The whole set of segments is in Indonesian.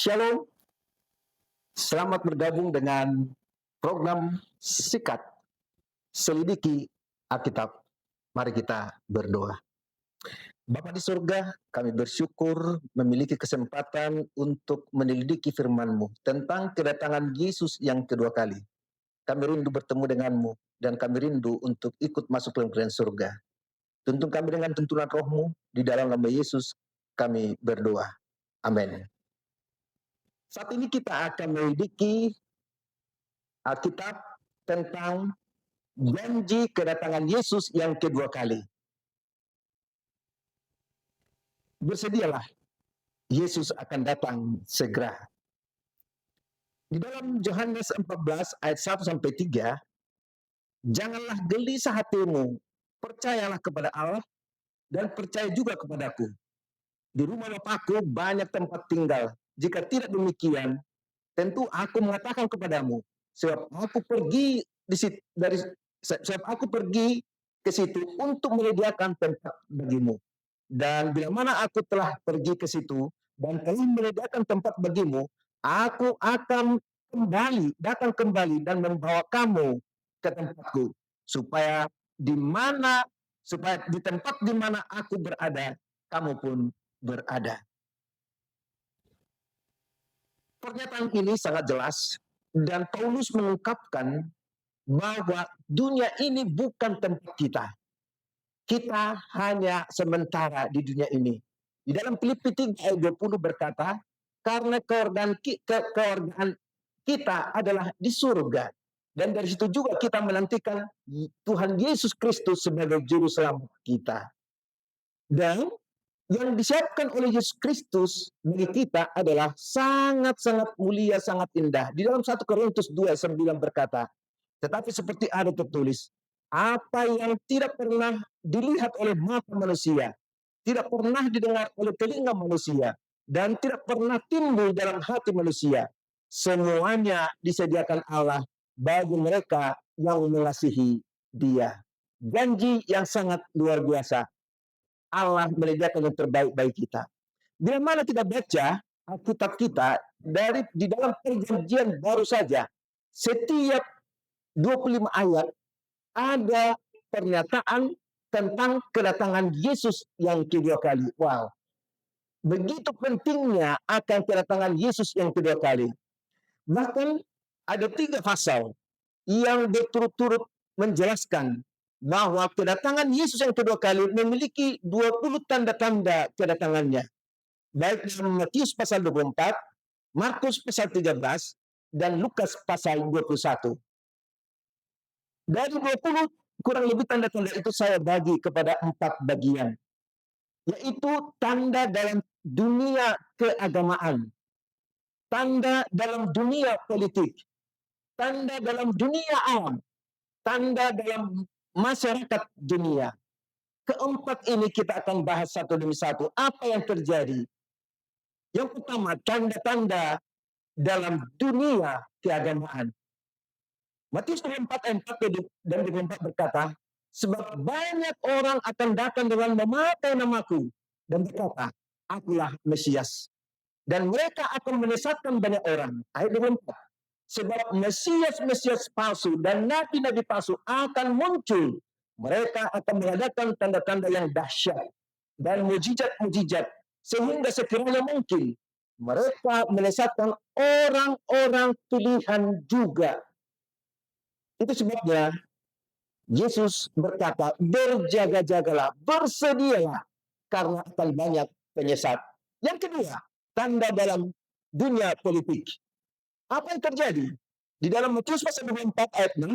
Shalom, selamat bergabung dengan program Sikat Selidiki Alkitab. Mari kita berdoa. Bapa di surga, kami bersyukur memiliki kesempatan untuk menyelidiki firman-Mu tentang kedatangan Yesus yang kedua kali. Kami rindu bertemu denganmu dan kami rindu untuk ikut masuk dalam kerajaan surga. Tuntun kami dengan tuntunan roh-Mu, di dalam nama Yesus kami berdoa. Amin. Saat ini kita akan menyelidiki Alkitab tentang janji kedatangan Yesus yang kedua kali. Bersedialah, Yesus akan datang segera. Di dalam Yohanes 14 ayat 1 sampai 3, janganlah gelisah hatimu, percayalah kepada Allah dan percaya juga kepadaku. Di rumah Bapakku banyak tempat tinggal. Jika tidak demikian, tentu aku mengatakan kepadamu, sebab aku pergi ke situ untuk menyediakan tempat bagimu. Dan bila mana aku telah pergi ke situ dan telah menyediakan tempat bagimu, aku akan datang kembali dan membawa kamu ke tempatku, supaya di tempat di mana aku berada, kamu pun berada. Pernyataan ini sangat jelas dan Paulus mengungkapkan bahwa dunia ini bukan tempat kita. Kita hanya sementara di dunia ini. Di dalam Filipi 3 ayat 20 berkata, karena keorgaan kita adalah di surga. Dan dari situ juga kita menantikan Tuhan Yesus Kristus sebagai juru selamat kita. Dan yang disiapkan oleh Yesus Kristus bagi kita adalah sangat-sangat mulia, sangat indah. Di dalam 1 Korintus 2:9 berkata, tetapi seperti ada tertulis, apa yang tidak pernah dilihat oleh mata manusia, tidak pernah didengar oleh telinga manusia, dan tidak pernah timbul dalam hati manusia, semuanya disediakan Allah bagi mereka yang mengasihi Dia. Janji yang sangat luar biasa. Allah menyediakan yang terbaik bagi kita. Bila mana kita baca Alkitab kita di dalam perjanjian baru saja, setiap 25 ayat ada pernyataan tentang kedatangan Yesus yang kedua kali. Wow. Begitu pentingnya akan kedatangan Yesus yang kedua kali. Bahkan ada 3 pasal yang berturut-turut menjelaskan bahwa kedatangan Yesus yang kedua kali memiliki 20 tanda-tanda kedatangannya. Baik dalam Matius pasal 24, Markus pasal 13, dan Lukas pasal 21. Dari 20 kurang lebih tanda-tanda itu saya bagi kepada 4 bagian. Yaitu tanda dalam dunia keagamaan, tanda dalam dunia politik, tanda dalam dunia alam, tanda dalam masyarakat dunia. Keempat ini kita akan bahas satu demi satu. Apa yang terjadi? Yang pertama, tanda-tanda dalam dunia keagamaan. Matius 24 ayat 4 dan 24 berkata, sebab banyak orang akan datang dengan memakai namaku dan berkata, akulah Mesias. Dan mereka akan menyesatkan banyak orang. Ayat 24. Sebab Mesias palsu dan nabi-nabi palsu akan muncul. Mereka akan mengadakan tanda-tanda yang dahsyat dan mujizat-mujizat, sehingga sekiranya mungkin mereka menyesatkan orang-orang pilihan juga. Itu sebabnya Yesus berkata, berjaga-jagalah, bersedialah, karena akan banyak penyesat. Yang kedua, tanda dalam dunia politik. Apa yang terjadi? Di dalam Matius pasal 24 ayat 6,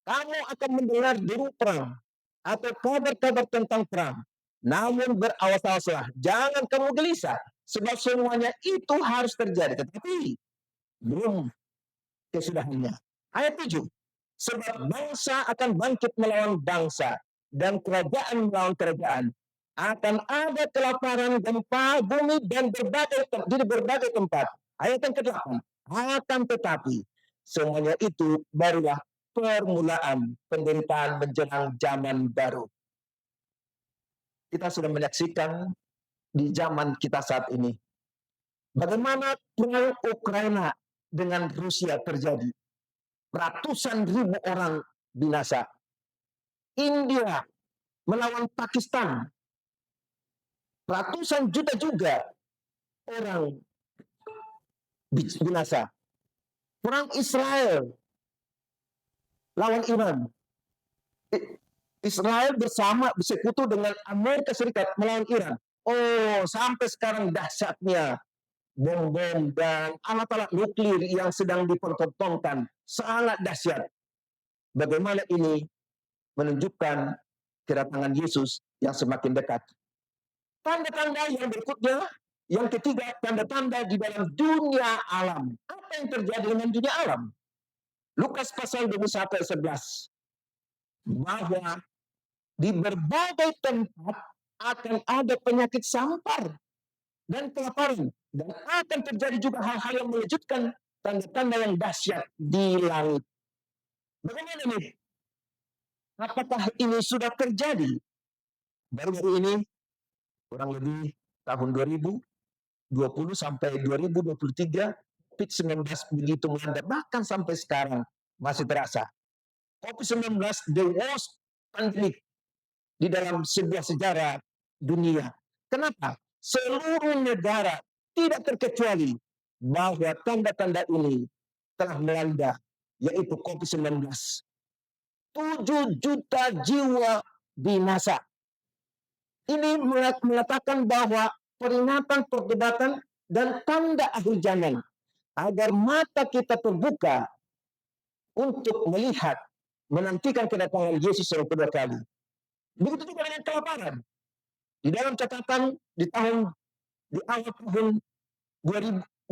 kamu akan mendengar deru perang atau kabar-kabar tentang perang. Namun berawas-awaslah, jangan kamu gelisah, sebab semuanya itu harus terjadi, tetapi belum kesudahannya. Ayat 7, sebab bangsa akan bangkit melawan bangsa dan kerajaan melawan kerajaan. Akan ada kelaparan, gempa bumi dan di berbagai tempat. Ayat yang ke-8, akan tetapi semuanya itu barulah permulaan penderitaan menjelang zaman baru. Kita sudah menyaksikan di zaman kita saat ini Bagaimana perang Ukraina dengan Rusia terjadi? Ratusan ribu orang binasa. India melawan Pakistan, ratusan juta juga orang binasa. Perang Israel lawan Iran. Israel bersama bersekutu dengan Amerika Serikat melawan Iran. Oh, sampai sekarang dahsyatnya bom-bom dan alat-alat nuklir yang sedang dipertontonkan sangat dahsyat. Bagaimana ini menunjukkan kedatangan Yesus yang semakin dekat. Tanda-tanda yang berikutnya, yang ketiga, tanda-tanda di dalam dunia alam. Apa yang terjadi dengan dunia alam? Lukas pasal 21 ayat 11. Bahwa di berbagai tempat akan ada penyakit sampar dan kelaparan. Dan akan terjadi juga hal-hal yang mengejutkan, tanda-tanda yang dahsyat di langit. Bagaimana nih? Apakah ini sudah terjadi? Baru-baru ini, kurang lebih tahun 2020 sampai 2023, COVID-19 begitu melanda, bahkan sampai sekarang masih terasa. COVID-19 the worst pandemic di dalam sebuah sejarah dunia. Kenapa? Seluruh negara tidak terkecuali bahwa tanda-tanda ini telah melanda, yaitu COVID-19. 7 juta jiwa binasa. Ini mengatakan bahwa peringatan, perdebatan, dan tanda akhir zaman agar mata kita terbuka untuk melihat, menantikan kedatangan Yesus yang kedua kali. Begitu juga dengan kelaparan. Di dalam catatan di awal tahun 2000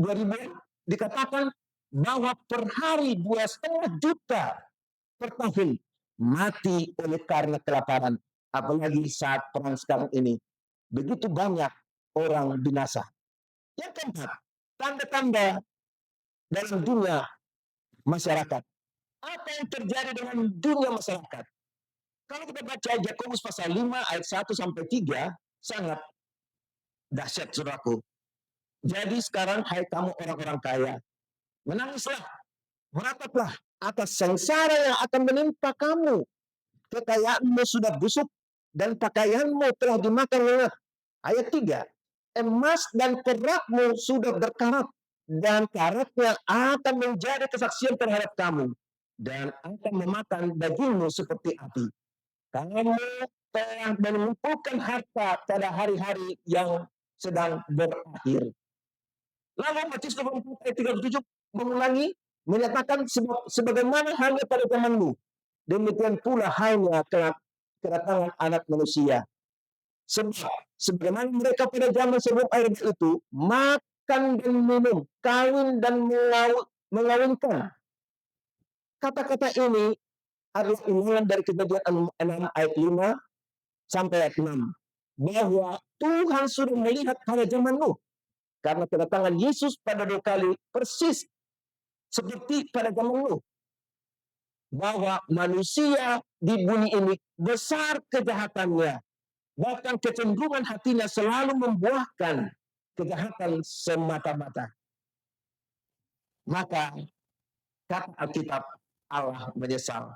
dikatakan bahwa per hari 2,5 juta per tahun mati oleh karena kelaparan. Apalagi saat perang sekarang ini. Begitu banyak orang binasa. Yang keempat, tanda-tanda dalam dunia masyarakat. Apa yang terjadi dengan dunia masyarakat? Kalau kita baca Yakobus pasal 5 ayat 1 sampai 3, sangat dahsyat saudaraku. Jadi sekarang hai kamu orang-orang kaya, menangislah, merataplah atas sengsara yang akan menimpa kamu. Kekayaanmu sudah busuk dan pakaianmu telah dimakan lenyap. Ayat 3, emas dan perakmu sudah berkarat dan karatnya akan menjadi kesaksian terhadap kamu dan akan memakan dagingmu seperti api. Kamu telah mengumpulkan harta pada hari-hari yang sedang berakhir. Lalu Matius 24 ayat 37 mengulangi, menyatakan sebagaimana halnya pada zamanmu, demikian pula halnya kedatangan anak manusia. Sebab sebagaimana mereka pada zaman sebelum air itu makan dan minum, kawin dan mengawinkan. Kata-kata ini adalah ulangan dari Kejadian 6 ayat 5 sampai ayat 6. Bahwa Tuhan sudah melihat pada zaman Nuh. Karena kedatangan Yesus pada 2 kali persis seperti pada zaman Nuh. Bahwa manusia di bumi ini besar kejahatannya. Bahkan kecenderungan hatinya selalu membuahkan kejahatan semata-mata. Maka kata Alkitab, Allah menyesal.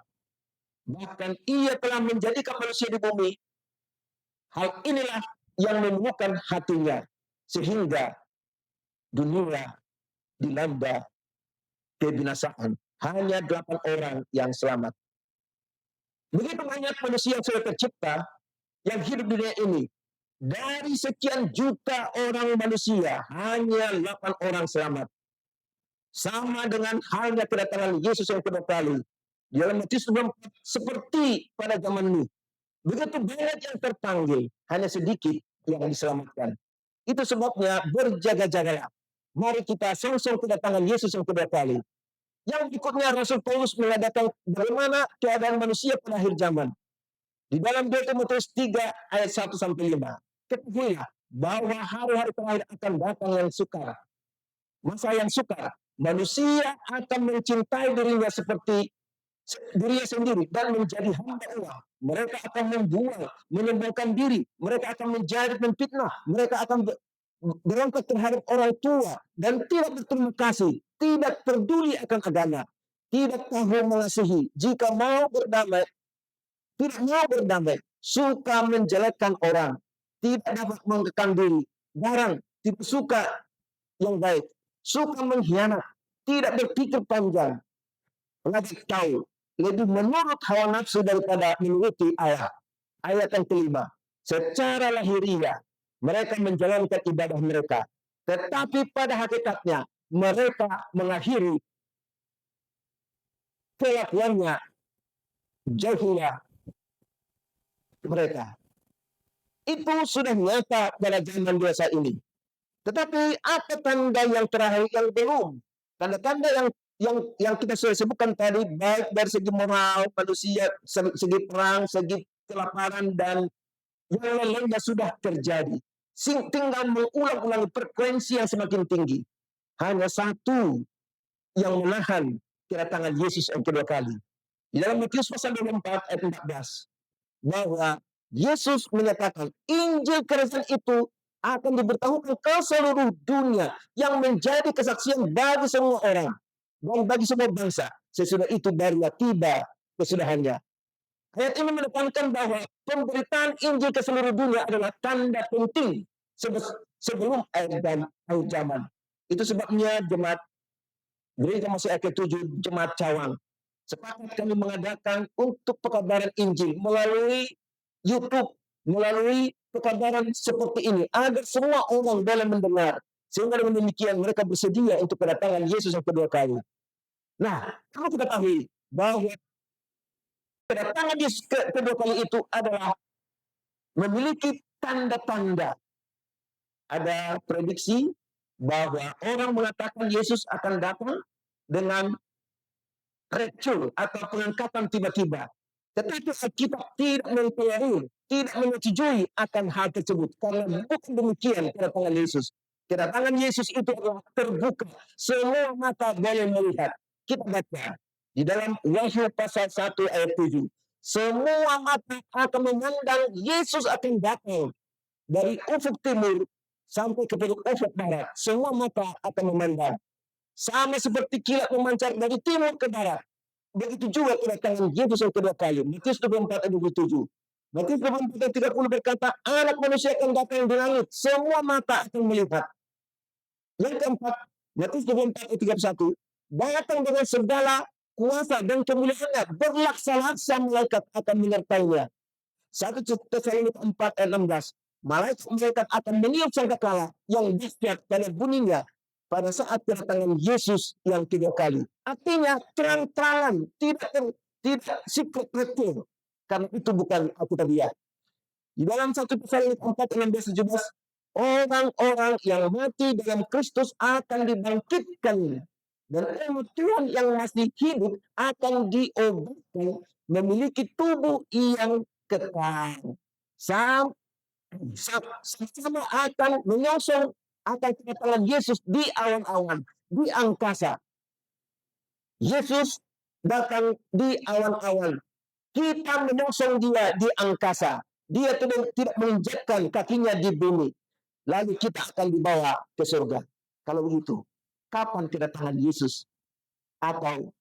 Bahkan ia telah menjadikan manusia di bumi. Hal inilah yang menemukan hatinya. Sehingga dunia dilanda kebinasaan. Hanya 8 orang yang selamat. Begitu banyak manusia yang sudah tercipta yang hidup di dunia ini. Dari sekian juta orang manusia, hanya 8 orang selamat. Sama dengan halnya kedatangan Yesus yang kedua kali. Di dalam Matius 24, seperti pada zaman Nuh. Begitu banyak yang terpanggil, hanya sedikit yang diselamatkan. Itu sebabnya berjaga-jagalah. Mari kita song-song kedatangan Yesus yang kedua kali. Yang berikutnya Rasul Paulus mengadakan bagaimana keadaan manusia pada akhir zaman. Di dalam 2 Timotius 3 ayat 1 sampai 5. Ketahuilah bahwa hari-hari terakhir akan datang yang sukar. Masa yang sukar. Manusia akan mencintai dirinya seperti dirinya sendiri dan menjadi hamba uang. Mereka akan membuang, menyombongkan diri. Mereka akan menjadi memfitnah. Mereka akan berontak terhadap orang tua dan tidak berterima kasih, tidak peduli akan agama, tidak tahu mengasihi, jika mau berdamai, tidak mau berdamai, suka menjelekkan orang, tidak dapat mengekang diri, garang, tidak suka yang baik, suka mengkhianat, tidak berpikir panjang, lagi tahu, lebih menurut hawa nafsu daripada menuruti Allah. Ayat yang kelima, secara lahiriah mereka menjalankan ibadah mereka, tetapi pada hakikatnya mereka mengakhiri kelakuannya jauhilah mereka. Itu sudah nyata pada zaman biasa ini. Tetapi apa tanda yang terakhir yang belum? Tanda-tanda yang kita sudah sebutkan tadi, baik dari segi moral manusia, segi perang, segi kelaparan, dan yang lain-lainnya sudah terjadi. Tinggal mengulang-ulangi frekuensi yang semakin tinggi. Hanya satu yang menahan kedatangan Yesus yang kedua kali. Di dalam Matius pasal 24 ayat 14, bahwa Yesus menyatakan Injil kerajaan itu akan diberitahukan ke seluruh dunia yang menjadi kesaksian bagi semua orang dan bagi semua bangsa. Sesudah itu barulah tiba kesudahannya. Ayat ini menekankan bahwa pemberitaan Injil ke seluruh dunia adalah tanda penting sebelum akhir zaman. Itu sebabnya jemaat Gereja Masih ke-7 Jemaat Cawang sepakat kami mengadakan untuk pekabaran Injil melalui YouTube, melalui pekabaran seperti ini, agar semua orang boleh mendengar. Sehingga dengan demikian mereka bersedia untuk kedatangan Yesus yang kedua kali. Nah, kamu kita tahu bahwa kedatangan Yesus kedua kali itu adalah memiliki tanda-tanda. Ada prediksi bahwa orang mengatakan Yesus akan datang dengan rapture atau pengangkatan tiba-tiba. Tetapi Alkitab tidak mempercayai, tidak menyetujui akan hal tersebut. Karena bukan demikian kedatangan Yesus. Kedatangan Yesus itu adalah terbuka. Semua mata boleh melihat. Kita baca di dalam Wahyu pasal 1 ayat 7. Semua mata akan memandang Yesus akan datang dari ufuk timur sampai ke ufuk barat. Semua mata akan memandang. Sama seperti kilat memancar dari timur ke barat. Begitu juga kedatangan Yesus yang kedua kali. Matius 24 ayat 27. Matius 24 ayat 30 berkata, anak manusia akan datang di langit. Semua mata akan melihat. Yang keempat, Matius 24 ayat 31. Datang dengan segala kuasa dan kemuliaannya. Berlaksa-laksa malaikat akan menyertainya. 1 Tesalonika 4 ayat 16. Malaikat akan meniup sangkakala yang dahsyat karena bunyinya pada saat kedatangan Yesus yang kedua kali. Artinya terang-terangan, tidak secret ritual. Karena itu bukan Alkitabiah. Di dalam 1 Tesalonika 4 16 17, orang-orang yang mati dalam Kristus akan dibangkitkan, dan umat Tuhan yang masih hidup akan diobatkan memiliki tubuh yang kekal. Sama akan menyosong akan kedatangan Yesus di awan-awan, di angkasa. Yesus datang di awan-awan. Kita menyosong dia di angkasa. Dia tidak menginjakkan kakinya di bumi. Lalu kita akan dibawa ke surga. Kalau begitu, kapan kedatangan Yesus? Atau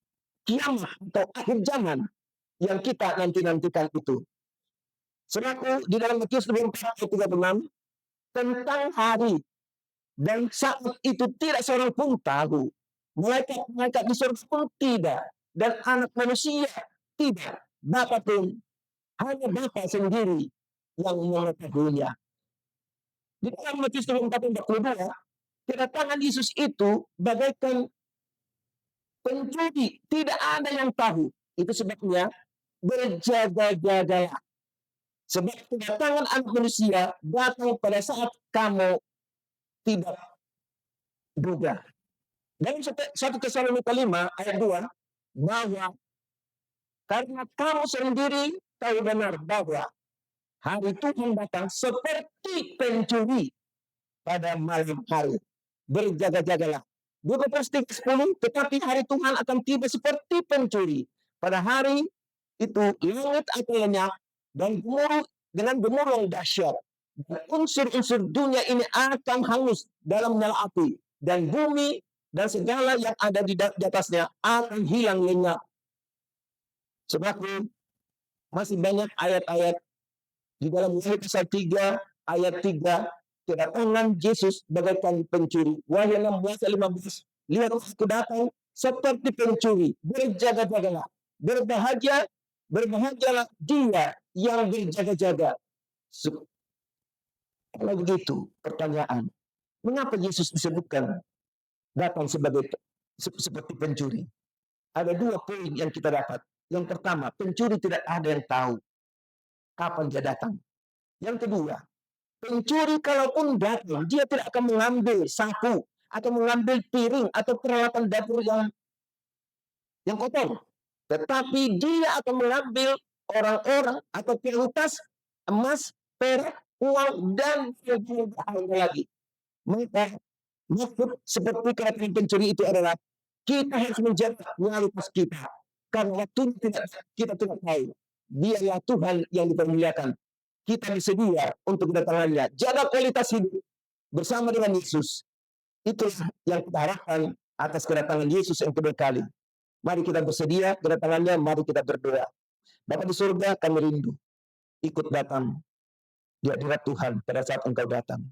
kiamat atau akhir zaman yang kita nanti-nantikan itu? Saudaraku, di dalam Matius 24 ayat 36, tentang hari dan saat itu tidak seorang pun tahu. Malaikat-malaikat di surga pun tidak. Dan anak manusia tidak. Bapa pun, hanya Bapa sendiri yang mengetahuinya. Di dalam Matius 24 ayat 42, kedatangan Yesus itu bagaikan pencuri. Tidak ada yang tahu. Itu sebabnya berjaga-jagalah. Sebab kedatangan anak manusia datang pada saat kamu tidak duga. Dalam 1 Tesalonika 5 ayat 2, bahwa karena kamu sendiri tahu benar bahwa hari Tuhan datang seperti pencuri pada malam hari. Berjaga-jagalah. 2 Petrus 3:10, tetapi hari Tuhan akan tiba seperti pencuri. Pada hari itu langit akan lenyap dan dengan gemuruh yang dahsyat. unsur-unsur dunia ini akan hangus dalam nyala api, dan bumi dan segala yang ada di atasnya akan hilang lenyap. Sebab masih banyak ayat-ayat di dalam Wahyu pasal 3 ayat 3, kedatangan Yesus bagaikan pencuri. Wahyu 16 ayat 15, lihat aku datang seperti pencuri, berjaga-jagalah, berbahagialah dia yang berjaga-jaga. Kalau begitu, pertanyaan, mengapa Yesus disebutkan datang seperti pencuri? Ada dua poin yang kita dapat. Yang pertama, pencuri tidak ada yang tahu kapan dia datang. Yang kedua, pencuri kalaupun datang, dia tidak akan mengambil sapu atau mengambil piring atau peralatan dapur yang kotor. Tetapi dia akan mengambil orang-orang atau piutang emas, perak, uang, dan berharga lagi. Maka maksud seperti kata pencuri itu adalah kita harus menjaga kualitas kita. Karena waktu kita tidak tahu. Dialah Tuhan yang dipermuliakan. Kita bersedia untuk kedatangannya. Jaga kualitas hidup bersama dengan Yesus. Itulah yang kita harapkan atas kedatangan Yesus yang kedua kali. Mari kita bersedia kedatangannya, mari kita berdoa. Bapa di surga, kami rindu ikut datang di hadirat Tuhan pada saat Engkau datang.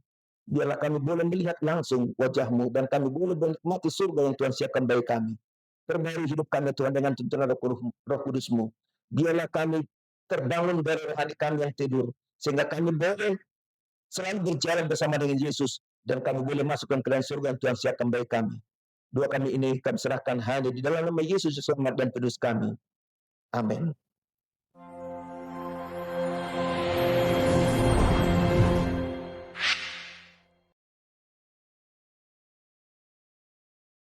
Biarlah kami boleh melihat langsung wajah-Mu, dan kami boleh menikmati surga yang Tuhan siapkan bagi kami. Perbarui hidup kami Tuhan dengan tuntunan Roh Kudus-Mu. Biarlah kami terbangun dari rohani kami yang tidur, sehingga kami boleh selalu berjalan bersama dengan Yesus, dan kami boleh masuk ke dalam surga yang Tuhan siapkan bagi kami. Doa kami ini kami serahkan hanya di dalam nama Yesus, Selamat dan Penerus kami. Amin.